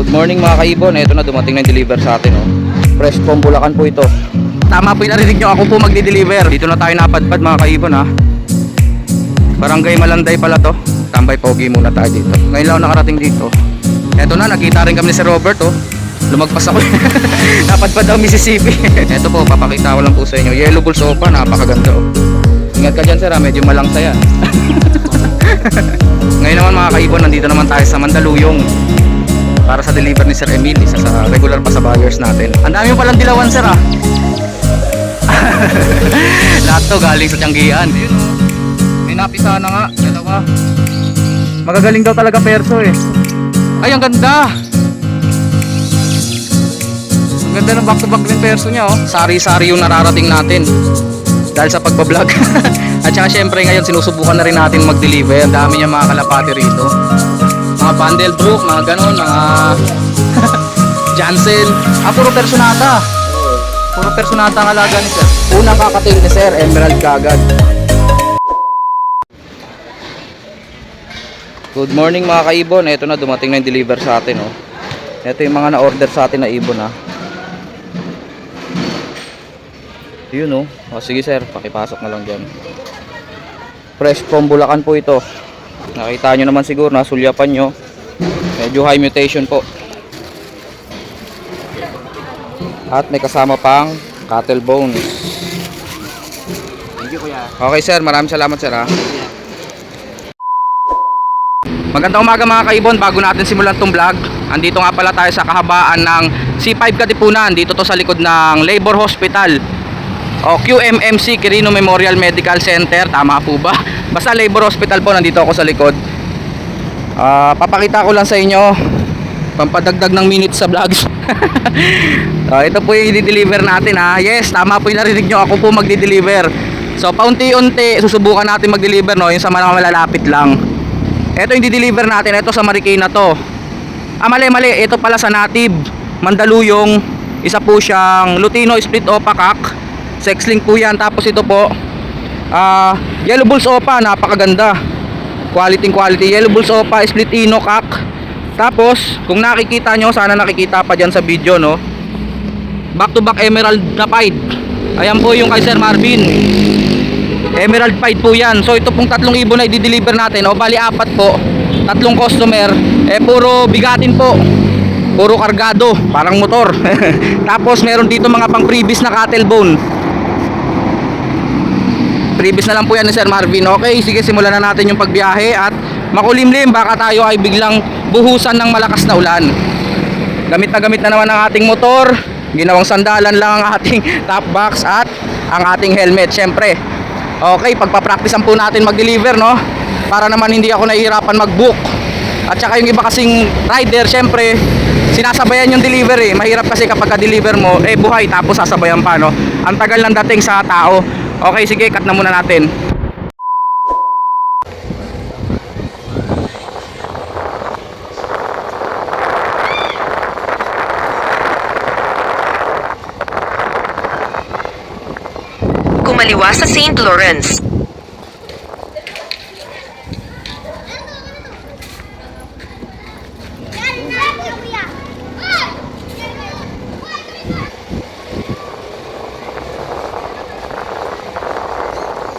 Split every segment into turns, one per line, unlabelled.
Good morning mga kaibon. Ito na, dumating na yung deliver sa atin, oh. Fresh from Bulacan po ito. Tama po yung narinig nyo, ako po magdi-deliver. Dito na tayo napadpad mga kaibon, ha. Barangay Malanday pala to. Tambay Pogi muna tayo dito. Ngayon lang nakarating dito. Ito na, nakita rin kami ni Sir Robert, oh. Lumagpas ako. Napadpad daw Mississippi. Ito po, papakita ko lang po sa inyo. Yellow Bull Sopa, napakaganda, oh. Ingat ka dyan, sir, ha. Medyo malangsa yan. Ngayon naman mga kaibon, nandito naman tayo sa Mandaluyong para sa deliver ni Sir Emil, isa sa regular pa sa buyers natin. Ang dami yung palang dilawan, sir, ha. Lahat to galing sa Tianggian. Yun, oh. May napisa na nga, dalawa. Magagaling daw talaga perso, eh. Ay, ang ganda. Ang ganda ng back to back din perso niya, oh. Sari-sari yung nararating natin dahil sa pagbablog. At saka syempre ngayon sinusubukan na rin natin mag-deliver. Ang dami niya mga kalapati rito. Mga Bundle Brook, mga ganon, mga Jansen. Puro Personata. Puro Personata ang alaga ni sir. Unang kakatil ni sir, Emerald kagad. Good morning mga kaibon. Ito na, dumating na yung deliver sa atin, oh. Ito yung mga na-order sa atin na ibon, ha. Yun, oh. O sige sir, pakipasok na lang dyan. Fresh from Bulacan po ito. Nakita nyo naman siguro, nasulyapan nyo. Medyo high mutation po. At may kasama pang cattle bones.
Thank you, kuya.
Okay sir, maraming salamat sir, ha. Magandang umaga mga kaibon. Bago natin simulan tong vlog, andito nga pala tayo sa kahabaan ng C5 Katipunan. Dito to sa likod ng Labor Hospital o QMMC, Quirino Memorial Medical Center. Tama po ba? Basta Labor Hospital po, nandito ako sa likod. Papakita ko lang sa inyo, pampadagdag ng minutes sa vlogs. Ito po yung i-deliver natin, ha. Yes, tama po yung narinig nyo, ako po magdi-deliver. So paunti-unti susubukan natin mag-deliver, no, yung sa mga malalapit lang. Ito yung di-deliver natin, ito sa Marikina to. Mali, ito pala sa Native Mandaluyong. Isa po siyang Lutino Split Opa Cock. Sexling po yan. Tapos ito po Yellow Bulls Opa, napakaganda. Quality Yellow Bulls Opa Split Ino Cock. Tapos kung nakikita nyo, sana nakikita pa dyan sa video, no, back to back Emerald na Pied. Ayan po yung kay Sir Marvin, Emerald Pied po yan. So ito pong tatlong ibon na i-deliver natin, o bali apat po, tatlong customer, puro bigatin po, puro kargado, parang motor. Tapos meron dito mga pang previous na cattle bone. Previous na lang po yan ni Sir Marvin. Okay, sige, simulan na natin yung pagbiyahe. At makulimlim, baka tayo ay biglang buhusan ng malakas na ulan. Gamit na naman ang ating motor. Ginawang sandalan lang ang ating top box at ang ating helmet, syempre. Okay, pagpa-practicean po natin mag-deliver, no, para naman hindi ako nahihirapan mag-book. At saka yung iba kasing rider, syempre sinasabayan yung delivery. Mahirap kasi kapag ka-deliver mo, buhay, tapos sasabayan pa, no. Ang tagal ng dating sa tao. Okay, sige, cut na muna natin.
Kumaliwa sa St. Lawrence.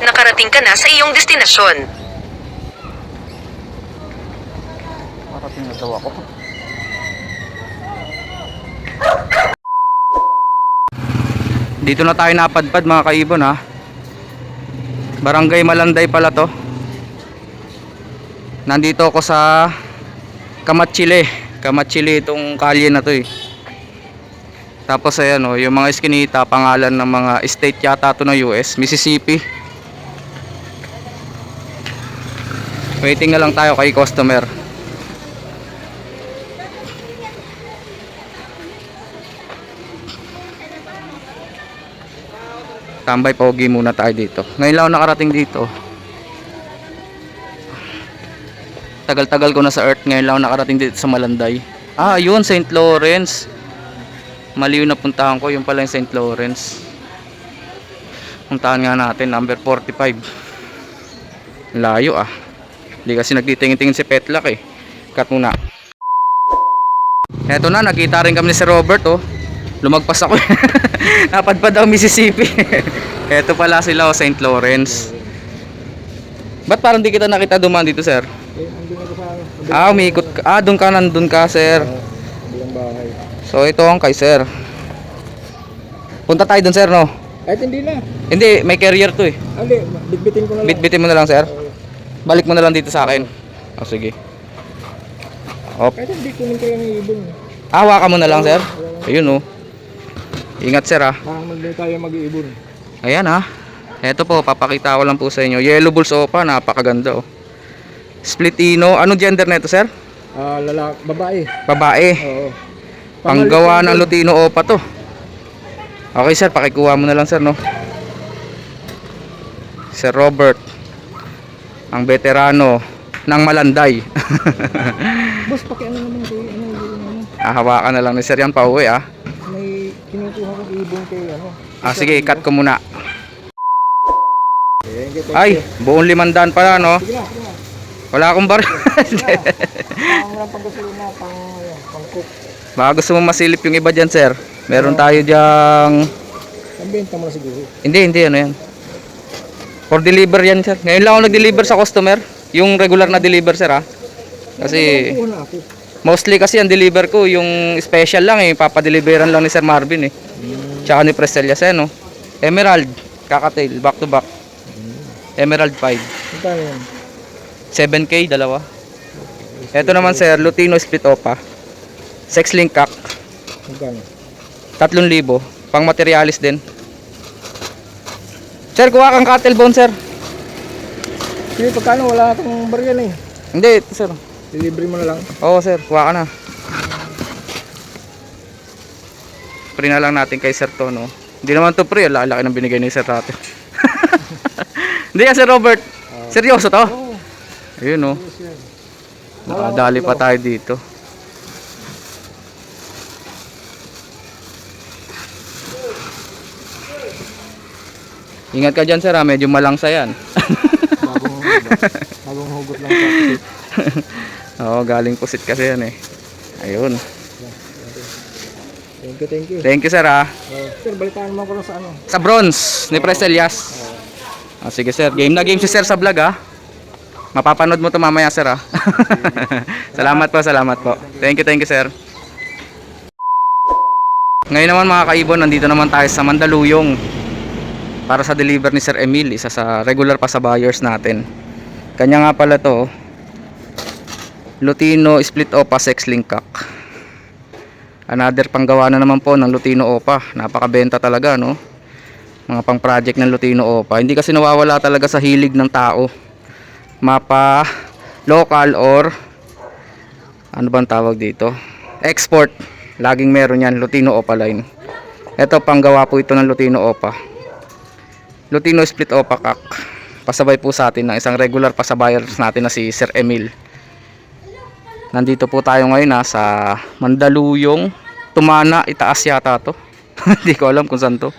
Nakarating ka na sa iyong destinasyon.
Marating na daw ako. Dito na tayo napadpad mga kaibon, ha. Barangay Malanday pala to. Nandito ako sa Kamatsili itong kalye na to, eh. Tapos ayan, oh, yung mga iskinita, pangalan ng mga state yata to ng US, Mississippi. Waiting na lang tayo kay customer. Tambay Pogi muna tayo dito. Ngayon lang ako nakarating dito. Tagal-tagal ko na sa Earth. Ngayon lang ako nakarating dito sa Malanday. Yun, St. Lawrence. Mali yung napuntahan ko. Yung pala yung St. Lawrence. Puntahan nga natin, number 45. Layo, ah. Hindi kasi nagtitingin-tingin si Petlak, eh. Cut muna. Eto na, nakita rin kami ni Sir Robert, oh. Lumagpas ako. Napadpad daw Mississippi. Eto pala sila, oh, St. Lawrence. Ba't parang di kita nakita dumaan dito, sir?
Andun ako sa
Umiikot ka. Doon ka, nandun ka, sir.
bilang bahay.
So, ito ang kay sir. Punta tayo dun, sir, no?
Kahit hindi na.
Hindi, may carrier to, eh.
Ali, bitbitin ko na lang.
Bitbitin mo na lang, sir. Balik mo na lang dito sa akin. O, sige. Op.
Kahit hindi kunin ko lang yung ibon.
Hawakan mo na lang, sir. Ayun, oh. Ingat, sir, ah.
Hindi tayo mag-iibon.
Ayan, ah. Ito po, papakita ko lang po sa inyo. Yellow Bulls Opa, napakaganda, oh. Splitino. Anong gender na ito, sir?
Babae.
Babae.
Oo.
Panggawa ng Lutino Opa to. Okay, sir, pakikuha mo na lang, sir, no? Sir Robert, ang veterano ng Malanday.
Boss, pakiano naman kayo.
Hawakan na lang ni sir yan, pauwi, ah.
May kinukuha kong ibon kay ano.
Sige, cut ko muna.
Thank you.
Ay, buong 500 pala, no?
Sige na.
Wala akong bar.
Ang lang panggasolina, pang-cook.
Baka gusto mo masilip yung iba dyan, sir. Meron tayo dyang...
Ang benta mo na siguro.
Hindi, ano yan. For deliver yan, sir. Ngayon lang ako nag-deliver sa customer. Yung regular na deliver, sir, ha? Kasi...
Nakuha na ako.
Mostly kasi ang deliver ko, yung special lang, eh. Papadeliveran lang ni Sir Marvin, eh. Tsaka ni Preselias, no? Emerald, kakatail, back to back. Emerald 5.
Magkano yan?
7K, dalawa. Ito naman, sir, Lutino Split Opa. Sex link cock.
Magkano?
3,000. Pang materialis din. Sir, kuha kang cattle bone, sir.
Sige, pagkano? Wala akong baryan eh.
Hindi, ito, sir.
Delivery mo na lang.
Oo, sir, kuha ka na. Free na lang natin kay sir to, no? Hindi naman to free, lalaki ng binigay ni sir natin. Hindi yan, Sir Robert. Seryoso to?
Oo.
Ayun, no?
Yes, yan.
Nakadali pa tayo dito. Ingat ka dyan, sir, ha? Medyo malangsa yan.
Bagong hugot lang sa
Oo, galing pusit kasi yan, eh. Ayun.
Thank you.
Thank you, sir, ha?
Sir, balitaan mo ko lang sa ano.
Sa bronze ni Preselias. Sige, sir. Game na game si sir sa vlog, ha? Mapapanood mo to mamaya, sir, ha? Salamat po. Thank you, sir. Ngayon naman, mga kaibon, nandito naman tayo sa Mandaluyong para sa deliver ni Sir Emil, isa sa regular pa sa buyers natin. Kanya nga pala to, Lutino Split Opa Sex Link Cock. Another panggawa na naman po ng Lutino Opa. Napakabenta talaga, no? Mga pang project ng Lutino Opa. Hindi kasi nawawala talaga sa hilig ng tao. Mapa local or ano bang tawag dito? Export. Laging meron yan, Lutino Opa line. Ito panggawa po ito ng Lutino Opa. Lutino Split Opa Cock. Pasabay po sa atin ng isang regular pa sa buyers natin na si Sir Emil. Nandito po tayo ngayon, sa Mandaluyong, Tumana, itaas yata to. Hindi ko alam kung saan to.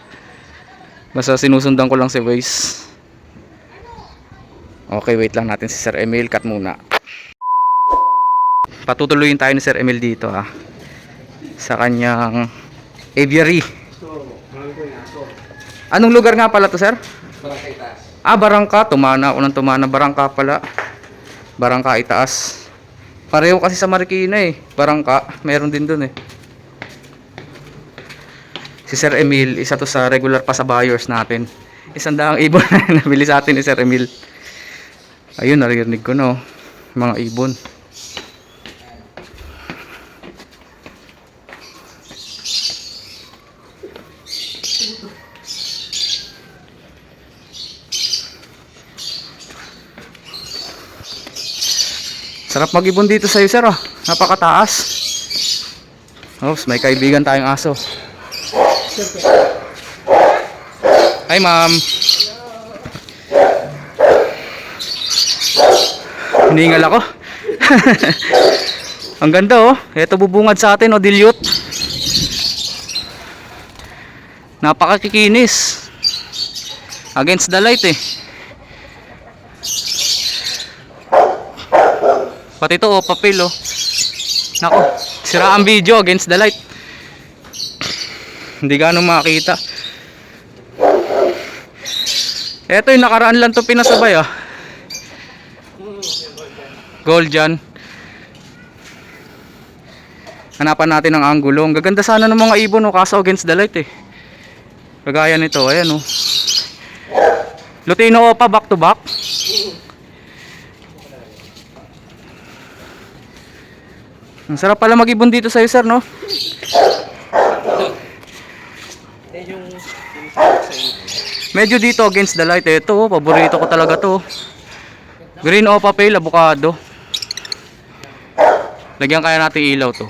Basta sinusundan ko lang si Waze. Okay, wait lang natin si Sir Emil. Cut muna. Patutuloyin tayo ni Sir Emil dito, ha, sa kanyang aviary. Anong lugar nga pala to, sir?
Barangka Itaas.
Barangka. Tumana. Unang Tumana. Barangka pala. Barangka Itaas. Pareho kasi sa Marikina, eh. Barangka. Meron din dun, eh. Si Sir Emil, isa to sa regular pa sa buyers natin. 100 ibon na nabili sa atin ni Sir Emil. Ayun, naririnig ko, no, mga ibon. Sarap mag-ibon dito sa iyo, sir, oh. Napakataas. Oops, may kaibigan tayong aso. Hi, ma'am. Hiningal ako. Ang ganda, oh. Ito bubungad sa atin, oh, dilute. Napakakikinis. Against the light, eh. Pati ito, oh, papel, oh. Nako, sira ang video against the light. Hindi gaano makita. Eto yung nakaraan lang to pinasabay ah. Gold dyan. Hanapan natin ang angulo. Ang gaganda sana ng mga ibon oh, kaso against the light eh. Kagaya nito, ayan oh. Lutino Opa back to back. Ang sarap pala mag-ibon dito sa'yo sir no? Medyo dito against the light. Ito, paborito ko talaga to. Green Opa Pale, avocado. Lagyan kaya natin ilaw to.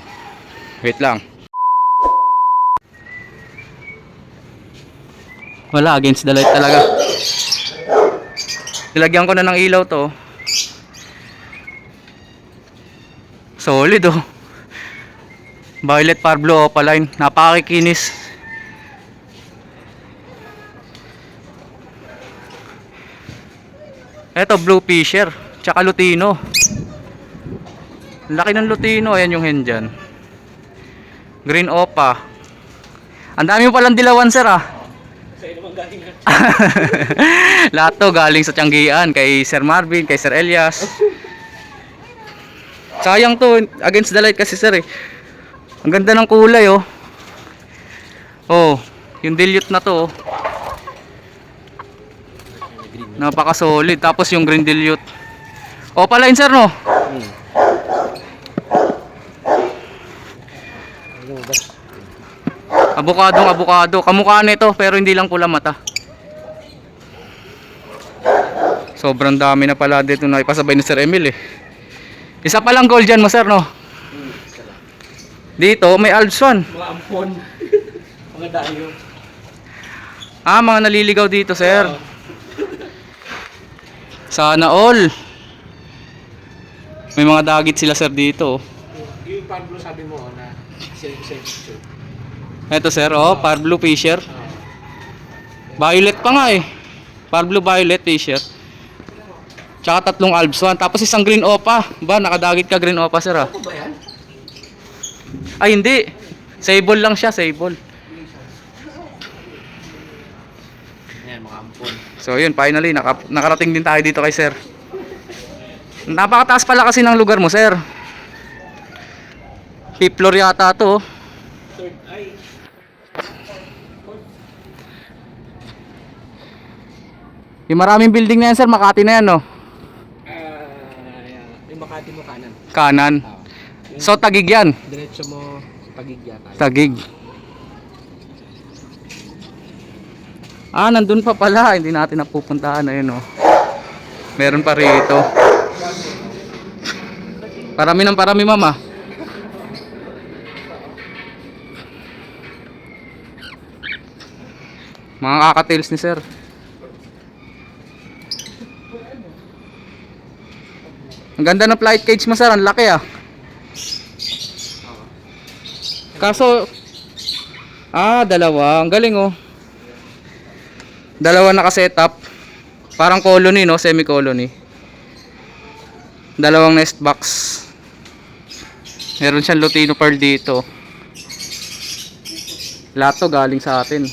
Wait lang. Wala, against the light talaga. Ilagyan ko na ng ilaw to. Solid oh. Violet Parblo Opaline. Napakakinis. Eto Blue Fisher. Tsaka Lutino. Laki ng Lutino. Ayan yung hen dyan. Green Opa. Ang dami mo palang dilawan sir ah. Lahat to galing sa Tianggian. Kay Sir Marvin, kay Sir Elias. Sayang to against the light kasi sir eh. Ang ganda ng kulay oh. Oh, yung dilute na to oh. Napaka solid. Tapos yung green dilute. Opaline sir no? Abukado. Kamukha nito pero hindi lang pula mata. Sobrang dami na pala dito na ipasabay ni Sir Emil eh. Isa pa lang gold dyan mo sir no? Dito may Alpson.
Mga ampon. Mga dayo.
Ah, mga naliligaw dito sir. Sana all. May mga dagit sila sir dito.
Yung Pablo sabi mo na same picture.
Eto sir, oh, Parblo Fisher. Violet pa nga eh. Parblo Violet Fisher. Tsaka tatlong Alpson. Tapos isang Green Opa. Ba, nakadagit ka Green Opa sir ah.
Ano ba yan?
Ay hindi. Sable lang siya, sable.
Yan, mga ampon.
So yun, finally, nakarating din tayo dito kay sir. Napakataas pala kasi ng lugar mo sir. Fifth floor yata to.
Third eye.
Yung maraming building na yan sir, Makati na yan no?
Yung Makati mo kanan.
Kanan. So Taguig yan.
Diretso mo Taguig yata.
Taguig. Ah, nandun pa pala. Hindi natin napupuntahan. Ayun oh. Meron pa rito. Parami ng parami mama. Mga kakatails ni sir. Ang ganda ng flight cage mo sir. Ang laki ah. Kaso dalawa. Ang galing oh. Dalawa naka-setup. Parang colony no, semi-colony. Dalawang nest box. Meron siyang Lutino Pearl dito. Lahat to galing sa atin.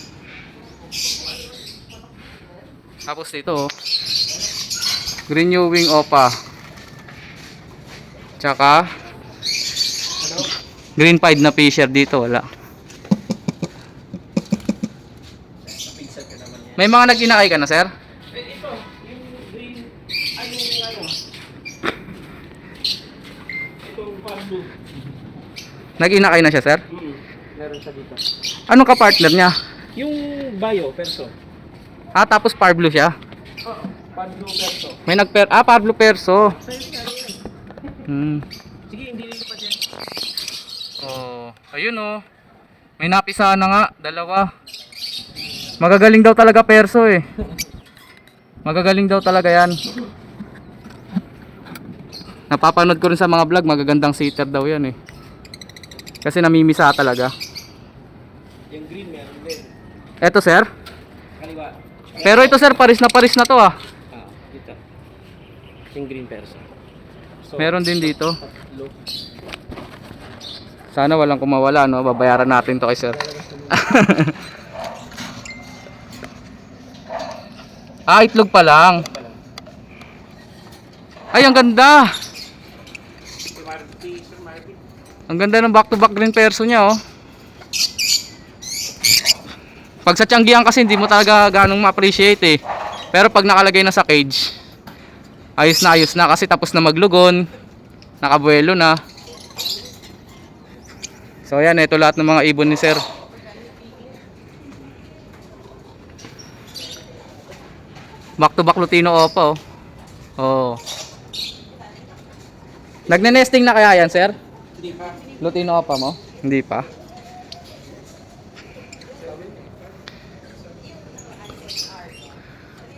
Tapos dito oh. Green New Wing Opa. Tsaka green pied na Fisher dito wala. May mga nag-inakay ka na sir?
Ito, yung green, ano, ito Pablo.
Nag-inakay na siya sir?
Meron siya dito.
Anong ka-partner niya?
Yung Bayo, Perso.
Ah, tapos Parblo siya?
Oo, Pablo Perso.
May Parblo Perso.
Sa'yo nga yan. Sige, hindi rin pa dyan.
Oh, ayun oh. May napisa na nga, dalawa. Magagaling daw talaga Perso eh. Magagaling daw talaga yan. Napapanood ko rin sa mga vlog, magagandang sitter daw yan eh. Kasi namimisa talaga.
Yung green meron din.
Eto sir?
Kaliwa.
Pero ito sir, paris na to ah.
Dito. Yung green Perso. So,
Meron din dito.
tatlo.
Sana walang kumawala, no? Babayaran natin to kay sir. Itlog pa lang. Ay, ang ganda. Ang ganda ng back-to-back green perso niya, oh. Pag sa tiyanggihan kasi hindi mo talaga ganong ma-appreciate eh. Pero pag nakalagay na sa cage, ayos na kasi tapos na maglugon. Nakabuelo na. So ayan, ito lahat ng mga ibon ni sir. Back-to-back Lutino Opa, oh. Oh. Nagne-nesting na kaya yan, sir? Hindi pa. Lutino Opa mo? Hindi pa.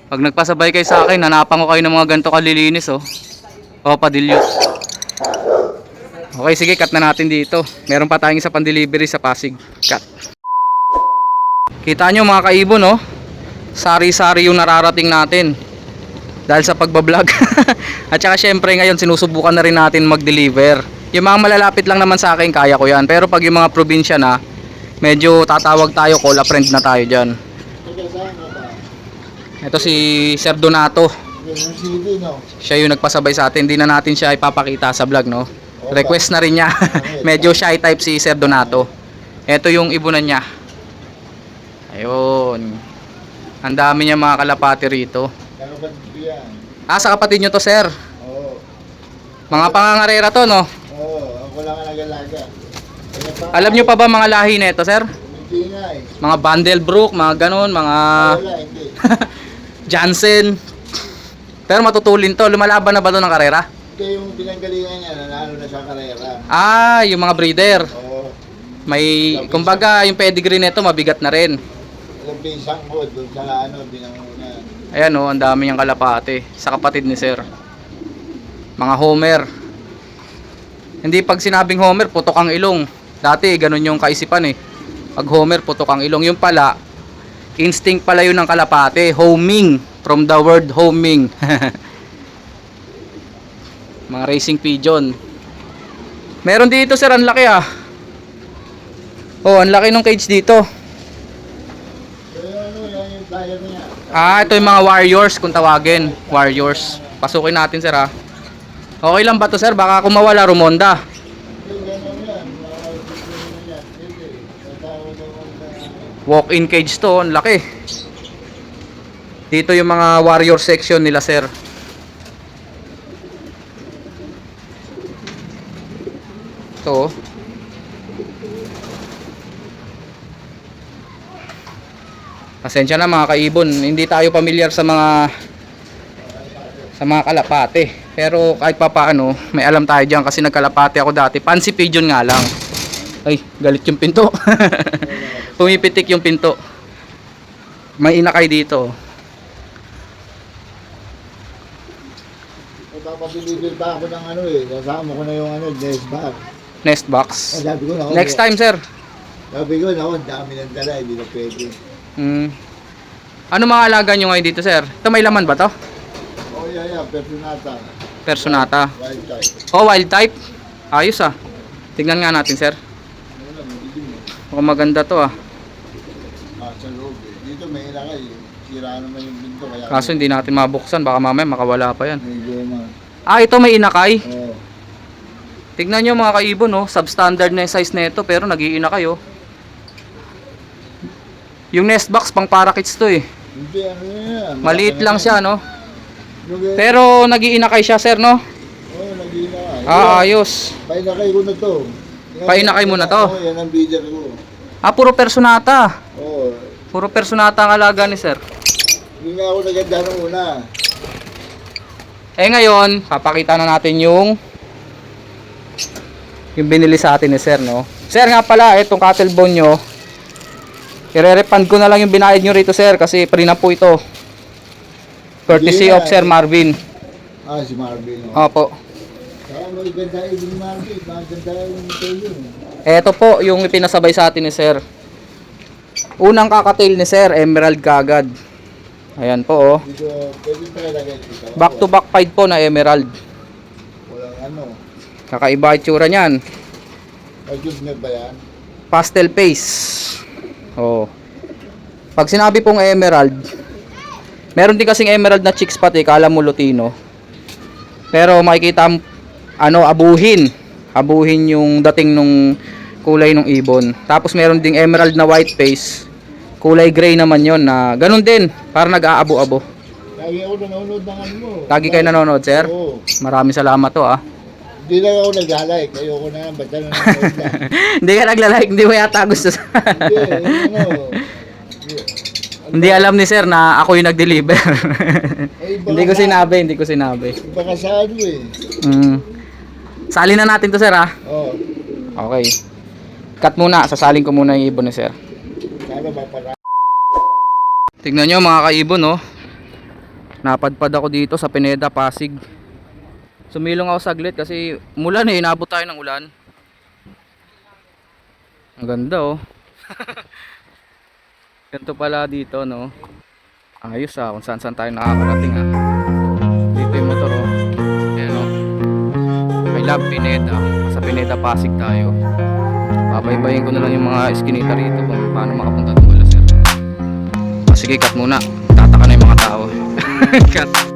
Pag nagpasabay kayo sa akin, hanapan ko kayo ng mga ganito kalilinis, oh. Opa dilute. Okay, sige, cut na natin dito. Meron pa tayong isa pang delivery sa Pasig. Cut. Kita nyo mga kaibon, oh. Sari-sari yung nararating natin dahil sa pagbablog. At saka syempre ngayon sinusubukan na rin natin mag-deliver. Yung mga malalapit lang naman sa akin, kaya ko yan. Pero pag yung mga probinsya na, medyo tatawag tayo, call a friend na tayo dyan. Ito si Sir Donato. Siya yung nagpasabay sa atin. Hindi na natin siya ipapakita sa vlog, no? Request na rin niya. Medyo shy type si Sir Donato. Ito yung ibunan niya. Ayun. Ang dami niya mga kalapati rito. Sa kapatid nyo to, sir?
Oo.
Mga pangangarera to, no?
Oo, ako lang ang nag-alaga.
Alam nyo pa ba mga lahi na ito, sir?
Hindi nga eh.
Mga Bandelbrook, mga ganon, mga
Wala, hindi.
Jansen. Pero matutulin to. Lumalaban na ba to ng karera?
Ito yung pinanggalingan niya, nanalo na sa karera.
Yung mga breeder.
Oo.
May, kumbaga, yung pedigree nito mabigat na rin.
Yung pisang ko, doon sa binanguna.
Ayan, oh, ang dami niyang kalapati sa kapatid ni sir. Mga Homer. Hindi pag sinabing Homer, putok ang ilong. Dati, ganun yung kaisipan eh. Pag Homer, putok ang ilong. Yung pala, instinct pala yun ng kalapati. Homing. From the word homing. Mga racing pigeon. Meron dito sir, ang laki ah. Oh, ang laki ng cage dito.
Yan yung player niya.
Ito yung mga warriors kung tawagin. Warriors. Pasukin natin sir ha. Okay lang ba to sir? Baka kung mawala, Rumonda. Walk-in cage to. Ang laki. Dito yung mga warrior section nila sir. Ito. Pasensya na mga kaibon, hindi tayo pamilyar sa mga kalapate. Pero kahit pa paano, may alam tayo diyan kasi nagkalapate ako dati. Fancy pigeon nga lang. Ay, galit yung pinto. Pumipitik yung pinto. May inakay dito.
Papabiligil pa ako ng kasama ko na yung nest box.
Nest box.
Sabi ko na ako.
Next time, sir.
Sabi ko na ako, dami ng dala, hindi na pwede.
Ano mga alaga nyo ngayon dito, sir? Ito may laman ba to?
Oh, yeah, Personata.
Personata.
Wild type.
Oh, wild type. Ayos ah. Tingnan nga natin, sir.
Wala, madilim eh.
Mukhang maganda to ah.
Sa loob eh. Dito may ilakay. Sira naman yung pinto. Kaya
Kaso hindi natin mabuksan. Baka mamaya makawala pa yan.
may goma.
Ito may inakay.
Oo.
Tignan nyo mga kaibon, no? Substandard na yung size nito pero nag-iinakay, oh. Yung nest box pang parakeets to eh.
Hindi, yan.
Maliit lang siya, no?
Pero,
Pero nag-iinakay siya, sir, no?
nag-ilakay.
Ayos.
Painakay ko na to.
Painakay mo na to?
Oo, yan ang bidder ko.
Puro personata.
Oo.
Puro personata ang alaga ni sir.
Hindi nga ako naganda nung una.
Ngayon, papakita na natin yung binili sa atin ni sir, no? Sir, nga pala, itong cattle bone nyo, i-refund ko na lang yung binayad nyo rito, sir, kasi free na po ito. Courtesy of Sir Marvin.
Si Marvin.
Opo.
Saka maganda yung Marvin. Maganda yung tayo.
Ito po yung ipinasabay sa atin ni sir. Unang kakatail ni sir, Emerald kagad. Ayan po, oh.
Dito, pwede pa ilagay dito.
Back to back fight po na Emerald.
Walang
Kakaiba itsura niyan.
Ay, junior ba yan?
Pastel paste. Oh. Pag sinabi pong emerald, meron din kasing emerald na chicks pati, kala mo lutino. Pero makikita ano, abuhin. Abuhin yung dating nung kulay ng ibon. Tapos meron ding emerald na white paste. Kulay gray naman yon na ganun din, para nag-aabo-abo.
Lagi ako nanonood ng ano mo.
Lagi kayo nanonood, sir?
Oo.
Maraming salamat to ah.
Hindi lang ako nag-like. Ayoko na yan. Basta nanonood lang.
Hindi ka nagla-like, hindi mo yata gusto sa...
Hindi, ano.
Hindi alam ni sir na ako yung nag-deliver.
Ay, baka
Hindi ko
sa-
sinabi, hindi ko sinabi.
Baka sa ano eh.
Sali na natin to, sir, ha?
Oo.
Okay. Cut muna, sasalin ko muna yung ibon ni sir.
Sana mapara.
Tignan nyo mga kaibon, no? Napadpad ako dito sa Pineda, Pasig. Sumilong ako saglit kasi mulan eh, inabot tayo ng ulan. Ang ganda, oh. Ganito pala dito, no? Ayos ah, kung saan saan tayo nakakarating ah. Dito yung motor, oh. Ayan, oh. I love Pineda. Sa Pineda, Pasig tayo. Babaybayin ko na lang yung mga eskinita rito kung paano makapunta doon wala, sir. Sige, cut muna. Tataka na yung mga tao. Cut.